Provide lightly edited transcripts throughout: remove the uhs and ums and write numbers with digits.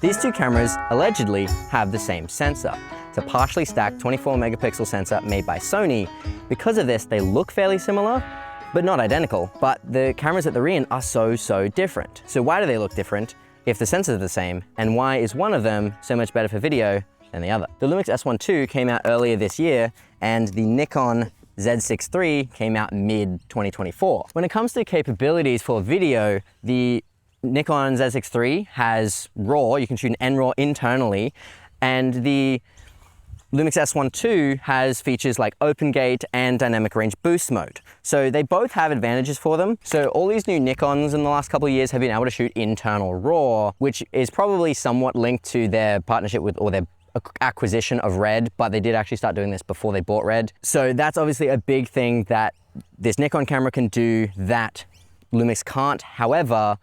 These two cameras allegedly have the same sensor. It's a partially stacked 24 megapixel sensor made by Sony. Because of this, they look fairly similar, but not identical. But the cameras at the rear are so different. So why do they look different if the sensors are the same? And why is one of them so much better for video than the other? The Lumix S1II came out earlier this year, and the Nikon Z6III came out mid-2024. When it comes to capabilities for video, the Nikon Z6III has RAW, you can shoot an NRAW internally, and the Lumix S1II has features like open gate and dynamic range boost mode. So they both have advantages for them. So all these new Nikons in the last couple of years have been able to shoot internal RAW, which is probably somewhat linked to their partnership with, or their acquisition of Red, but they did actually start doing this before they bought Red. So that's obviously a big thing that this Nikon camera can do that Lumix can't. However,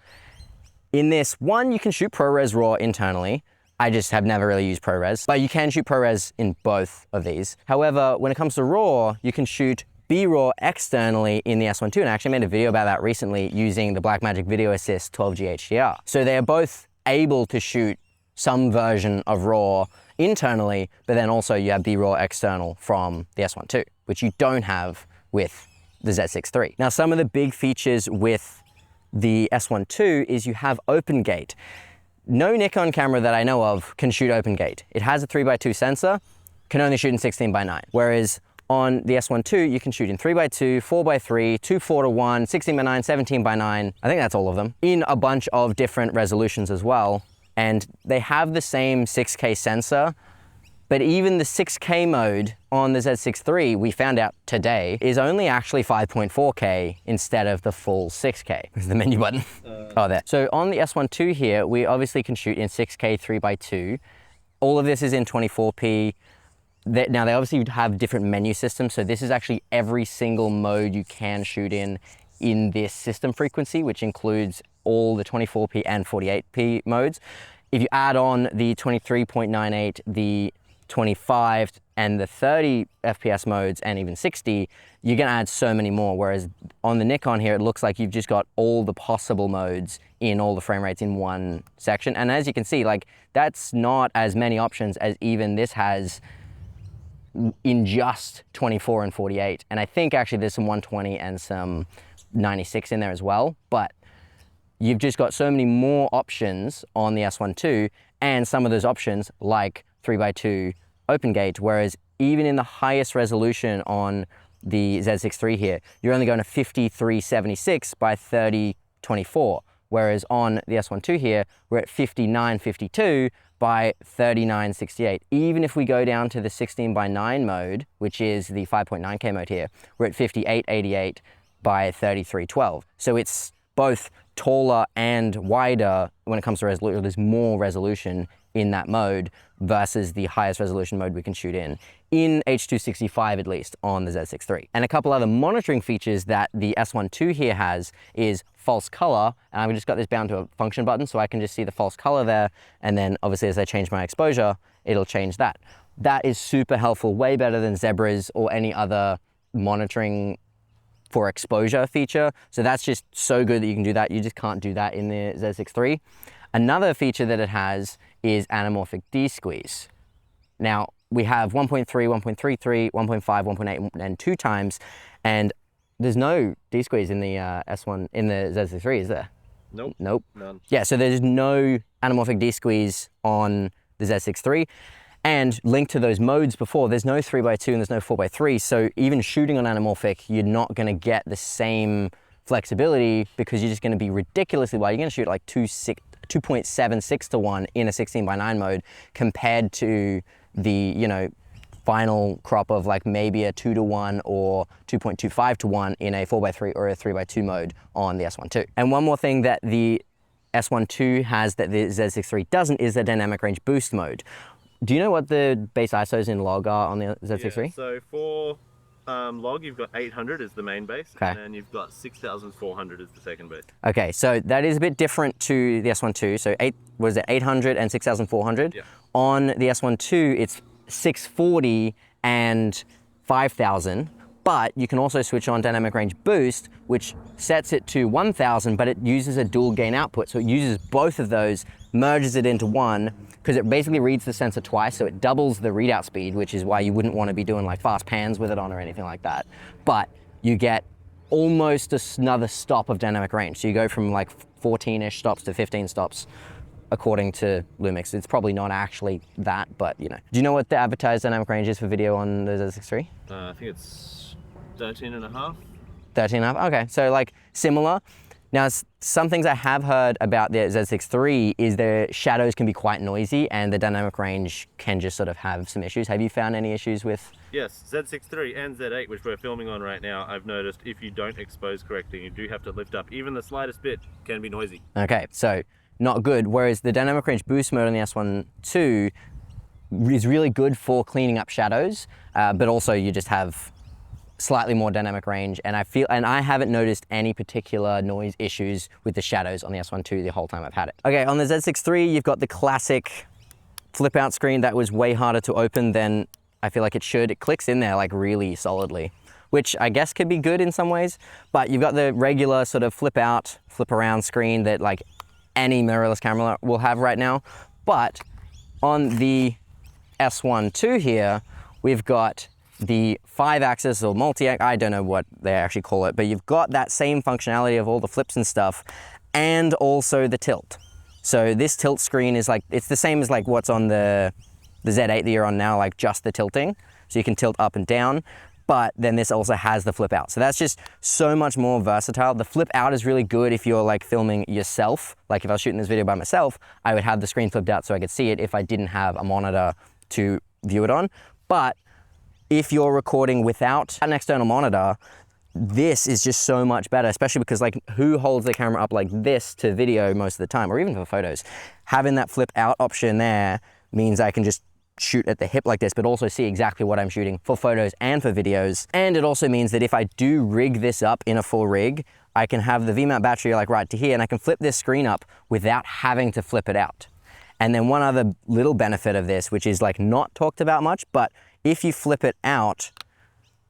in this one, you can shoot ProRes RAW internally. I just have never really used ProRes, but you can shoot ProRes in both of these. However, when it comes to RAW, you can shoot B-RAW externally in the S1II, and I actually made a video about that recently using the Blackmagic Video Assist 12G HDR. So they are both able to shoot some version of RAW internally, but then also you have B-RAW external from the S1II, which you don't have with the Z6III. Now, some of the big features with the S1II is you have open gate. No Nikon camera that I know of can shoot open gate. It has a 3x2 sensor, can only shoot in 16:9. Whereas on the S1II, you can shoot in 3x2, 4x3, 2 4:1, 16:9, 17:9. I think that's all of them, in a bunch of different resolutions as well. And they have the same 6K sensor, but even the 6K mode on the Z6III, we found out today, is only actually 5.4K instead of the full 6K. There's the menu button. Oh, there. So on the S1II here, we obviously can shoot in 6K 3x2. All of this is in 24p. Now they obviously have different menu systems, so this is actually every single mode you can shoot in this system frequency, which includes all the 24p and 48p modes. If you add on the 23.98, the 25 and the 30 FPS modes, and even 60, you're gonna add so many more. Whereas on the Nikon here, it looks like you've just got all the possible modes in all the frame rates in one section. And as you can see, like, that's not as many options as even this has in just 24 and 48. And I think actually there's some 120 and some 96 in there as well. But you've just got so many more options on the S1II, and some of those options like 3x2 open gate, whereas even in the highest resolution on the Z6III here, you're only going to 5376 by 3024, whereas on the S1II here, we're at 5952 by 3968. Even if we go down to the 16:9 mode, which is the 5.9K mode here, we're at 5888 by 3312. So it's both taller and wider when it comes to resolution. There's more resolution in that mode versus the highest resolution mode we can shoot in H.265 at least on the Z6III. And a couple other monitoring features that the S1II here has is false color, and I've just got this bound to a function button so I can just see the false color there, and then obviously as I change my exposure, it'll change that. That is super helpful, way better than Zebras or any other monitoring for exposure feature. So that's just so good that you can do that. You just can't do that in the Z6III. Another feature that it has is anamorphic D-squeeze. Now, we have 1.3, 1.33, 1.5, 1.8, and 2 times, and there's no D-squeeze in the S1, in the Z6III, is there? Nope. Nope. None. Yeah, so there's no anamorphic D-squeeze on the Z6III. And linked to those modes before, there's no 3x2 and there's no 4x3, so even shooting on anamorphic, you're not gonna get the same flexibility because you're just gonna be ridiculously wide. You're gonna shoot like 2.76 to 1 in a 16:9 mode compared to the, you know, final crop of like maybe a 2 to 1 or 2.25 to 1 in a 4x3 or a 3x2 mode on the S1II. And one more thing that the S1II has that the Z6III doesn't is the dynamic range boost mode. Do you know what the base ISOs in log are on the Z6III? Yeah, so for log, you've got 800 as the main base, okay, and then you've got 6400 as the second base. Okay, so that is a bit different to the S1II. So 800 and 6400? Yeah. On the S1II, it's 640 and 5000. But you can also switch on dynamic range boost, which sets it to 1000, but it uses a dual gain output. So it uses both of those merges it into one, because it basically reads the sensor twice, so it doubles the readout speed, which is why you wouldn't want to be doing like fast pans with it on or anything like that. But you get almost another stop of dynamic range. So you go from like 14-ish stops to 15 stops, according to Lumix. It's probably not actually that, but you know. Do you know what the advertised dynamic range is for video on the Z6III? I think it's 13 and a half. 13 and a half, okay, so like similar. Now, some things I have heard about the Z6III is the shadows can be quite noisy and the dynamic range can just sort of have some issues. Have you found any issues with? Yes, Z6III and Z8, which we're filming on right now, I've noticed if you don't expose correctly, you do have to lift up. Even the slightest bit can be noisy. Okay, so not good. Whereas the dynamic range boost mode on the S1II is really good for cleaning up shadows, but also you just have slightly more dynamic range, and I haven't noticed any particular noise issues with the shadows on the S1II the whole time I've had it. Okay, on the Z6III, you've got the classic flip out screen that was way harder to open than I feel like it should. It clicks in there like really solidly, which I guess could be good in some ways, but you've got the regular sort of flip out, flip around screen that like any mirrorless camera will have right now. But on the S1II here, we've got the 5-axis or multi-axis, I don't know what they actually call it, but you've got that same functionality of all the flips and stuff, and also the tilt. So this tilt screen is like, it's the same as like what's on the Z8 that you're on now, like just the tilting. So you can tilt up and down, but then this also has the flip out. So that's just so much more versatile. The flip out is really good if you're like filming yourself. Like if I was shooting this video by myself, I would have the screen flipped out so I could see it if I didn't have a monitor to view it on. But if you're recording without an external monitor, this is just so much better, especially because like who holds the camera up like this to video most of the time, or even for photos? Having that flip out option there means I can just shoot at the hip like this, but also see exactly what I'm shooting for photos and for videos. And it also means that if I do rig this up in a full rig, I can have the V-mount battery like right to here, and I can flip this screen up without having to flip it out. And then one other little benefit of this, which is like not talked about much, but if you flip it out,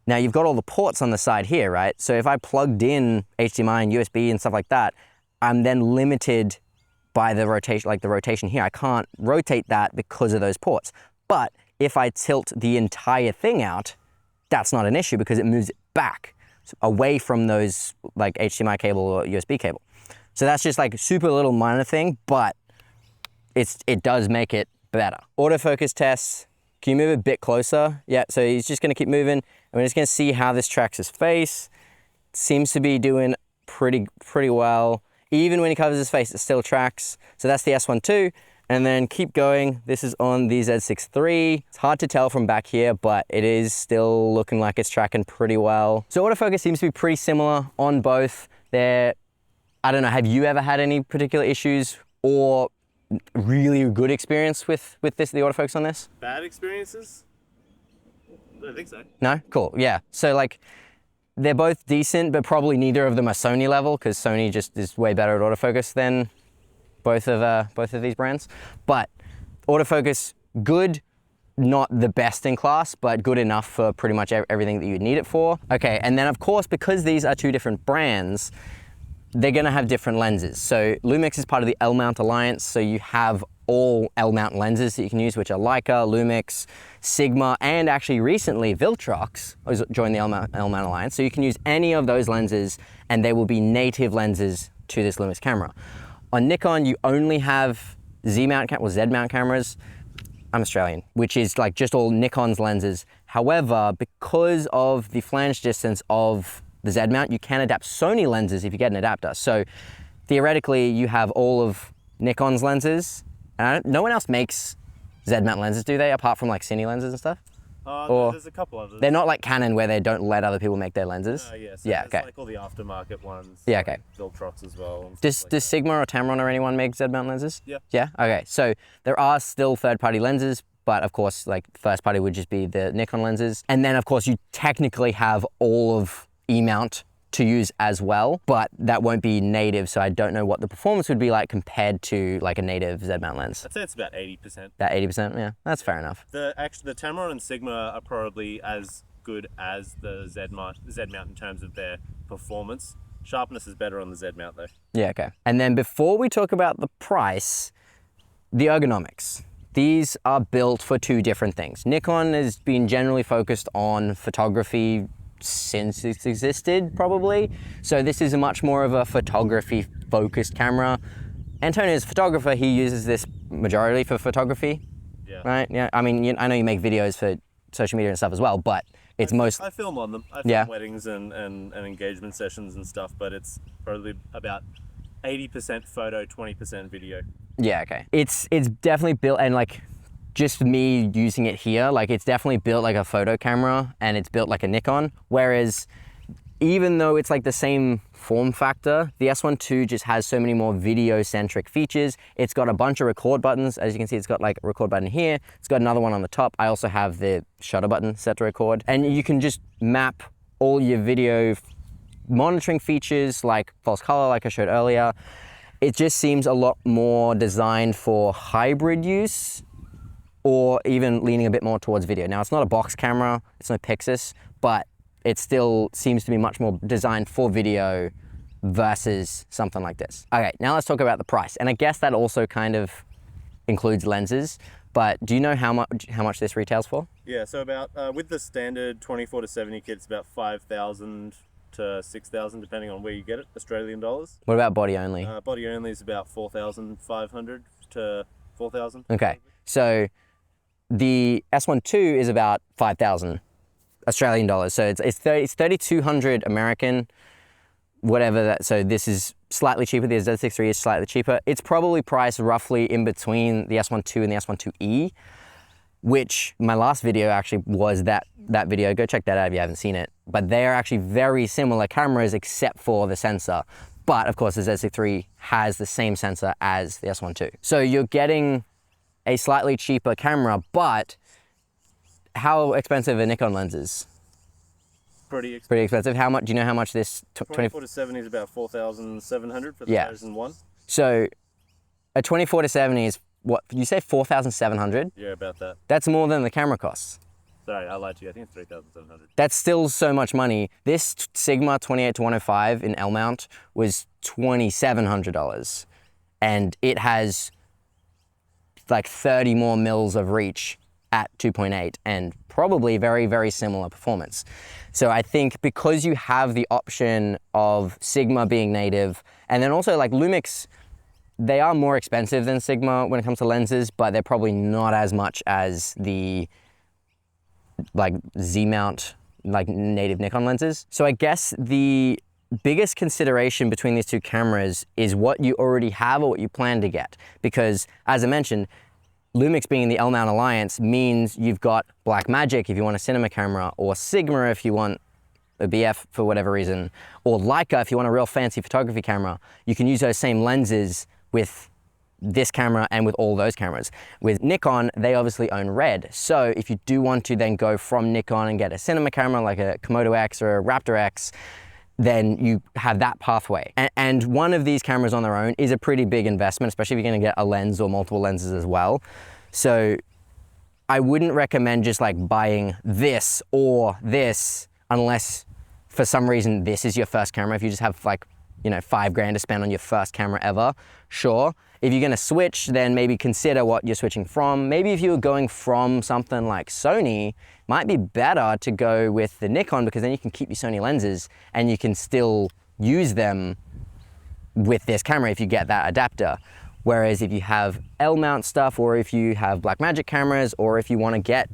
now you've got all the ports on the side here, right? So if I plugged in HDMI and USB and stuff like that, I'm then limited by the rotation, like the rotation here. I can't rotate that because of those ports. But if I tilt the entire thing out, that's not an issue because it moves it back away from those like HDMI cable or USB cable. So that's just like super little minor thing, but it does make it better. Autofocus tests. Can you move a bit closer? Yeah, so he's just gonna keep moving, and we're just gonna see how this tracks his face. Seems to be doing pretty well. Even when he covers his face, it still tracks. So that's the S1II, and then keep going. This is on the Z6III. It's hard to tell from back here, but it is still looking like it's tracking pretty well. So autofocus seems to be pretty similar on both. I don't know, have you ever had any particular issues or really good experience with the autofocus on this? Bad experiences? I don't think so. No? Cool, yeah. So like, they're both decent, but probably neither of them are Sony level, because Sony just is way better at autofocus than both of these brands. But autofocus, good, not the best in class, but good enough for pretty much everything that you'd need it for. Okay, and then of course, because these are two different brands, they're gonna have different lenses. So Lumix is part of the L-mount alliance, so you have all L-mount lenses that you can use, which are Leica, Lumix, Sigma, and actually recently Viltrox joined the L-mount alliance. So you can use any of those lenses and they will be native lenses to this Lumix camera. On Nikon, you only have Z-mount or Z-mount cameras. I'm Australian, which is like just all Nikon's lenses. However, because of the flange distance of the Z-mount, you can adapt Sony lenses if you get an adapter. So theoretically, you have all of Nikon's lenses. And no one else makes Z-mount lenses, do they? Apart from like Cine lenses and stuff? Or there's a couple others. They're not like Canon where they don't let other people make their lenses? Yeah, so yeah, okay. Like all the aftermarket ones. Yeah, okay. Viltrox as well. Does Sigma or Tamron or anyone make Z-mount lenses? Yeah. Yeah, okay. So there are still third-party lenses, but of course, like first party would just be the Nikon lenses. And then of course, you technically have all of E-mount to use as well, but that won't be native, so I don't know what the performance would be like compared to like a native Z-mount lens. I'd say it's about 80%. About 80%, yeah, that's fair enough. The Tamron and Sigma are probably as good as the Z-mount in terms of their performance. Sharpness is better on the Z-mount though. Yeah, okay. And then before we talk about the price, the ergonomics. These are built for two different things. Nikon has been generally focused on photography since it's existed, probably. So this is a much more of a photography focused camera. Antonio's a photographer, he uses this majority for photography, Yeah. right? Yeah, I mean, I know you make videos for social media and stuff as well, but it's most... I film on them. I film weddings and engagement sessions and stuff, but it's probably about 80% photo, 20% video. Yeah, okay. It's definitely built, and like, just me using it here, like it's definitely built like a photo camera and it's built like a Nikon. Whereas even though it's like the same form factor, the S1II just has so many more video-centric features. It's got a bunch of record buttons. As you can see, it's got like a record button here. It's got another one on the top. I also have the shutter button set to record. And you can just map all your video monitoring features like false color, like I showed earlier. It just seems a lot more designed for hybrid use, or even leaning a bit more towards video. Now, it's not a box camera, it's no Pixis, but it still seems to be much more designed for video versus something like this. Okay, now let's talk about the price. And I guess that also kind of includes lenses, but do you know how much this retails for? Yeah, so about, with the standard 24-70 kit, it's about 5,000 to 6,000, depending on where you get it, Australian dollars. What about body only? Body only is about 4,500 to 4,000. Okay, so the S1II is about 5,000 Australian dollars. So it's 3,200 American, whatever that, so this is slightly cheaper, the Z6III is slightly cheaper. It's probably priced roughly in between the S1II and the S1IIe, which my last video actually was that video. Go check that out if you haven't seen it. But they're actually very similar cameras except for the sensor. But of course the Z6III has the same sensor as the S1II. So you're getting a slightly cheaper camera, but how expensive are Nikon lenses? Pretty expensive. Pretty expensive. How much? Do you know how much this 24-70 is about 4,700 for the version 1. So a 24-70 is what? You say 4,700? Yeah, about that. That's more than the camera costs. Sorry, I lied to you. I think it's 3,700. That's still so much money. This Sigma 28-105 in L mount was $2,700, and it has like 30 more mils of reach at 2.8 and probably very, very similar performance. So I think because you have the option of Sigma being native, and then also like Lumix, they are more expensive than Sigma when it comes to lenses, but they're probably not as much as the like Z mount, like native Nikon lenses. So I guess the biggest consideration between these two cameras is what you already have or what you plan to get. Because as I mentioned, Lumix being in the L mount alliance means you've got Blackmagic if you want a cinema camera, or Sigma if you want a BF for whatever reason, or Leica if you want a real fancy photography camera. You can use those same lenses with this camera and with all those cameras. With Nikon, they obviously own Red. So if you do want to then go from Nikon and get a cinema camera like a Komodo X or a Raptor X, then you have that pathway. And one of these cameras on their own is a pretty big investment, especially if you're gonna get a lens or multiple lenses as well. So I wouldn't recommend just like buying this or this unless for some reason this is your first camera. If you just have like, you know, $5,000 to spend on your first camera ever, sure. If you're gonna switch, then maybe consider what you're switching from. Maybe if you were going from something like Sony, might be better to go with the Nikon, because then you can keep your Sony lenses and you can still use them with this camera if you get that adapter. Whereas if you have L mount stuff, or if you have Blackmagic cameras, or if you wanna get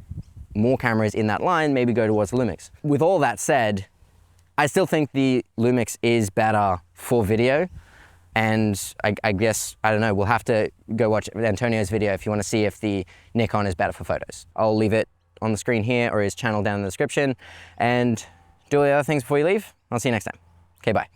more cameras in that line, maybe go towards the Lumix. With all that said, I still think the Lumix is better for video. And I guess, I don't know, we'll have to go watch Antonio's video if you want to see if the Nikon is better for photos. I'll leave it on the screen here, or his channel down in the description. And do all the other things before you leave. I'll see you next time. Okay, bye.